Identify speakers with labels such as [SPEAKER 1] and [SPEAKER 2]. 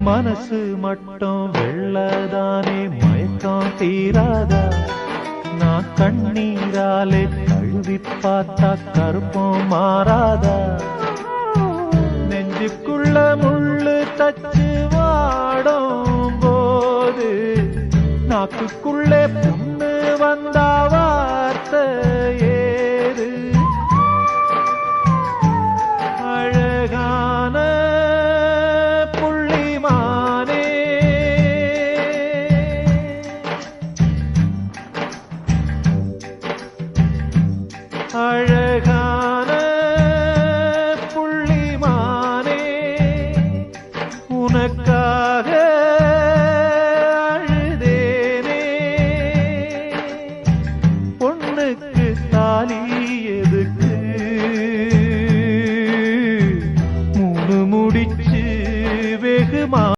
[SPEAKER 1] மனசு மட்டும் வெள்ளதானே மயக்கம் தீராதா நான் கண்ணீராலே கழுவி பார்த்தா கருப்பம் மாறாதா நெஞ்சுக்குள்ள முள்ளு தச்சு வாடும் போது நாக்குக்குள்ளே புண்ணு வந்தா வார்த்தை ஏறு அழகான புள்ளிமானே அழகான புள்ளிமானே உனக்காக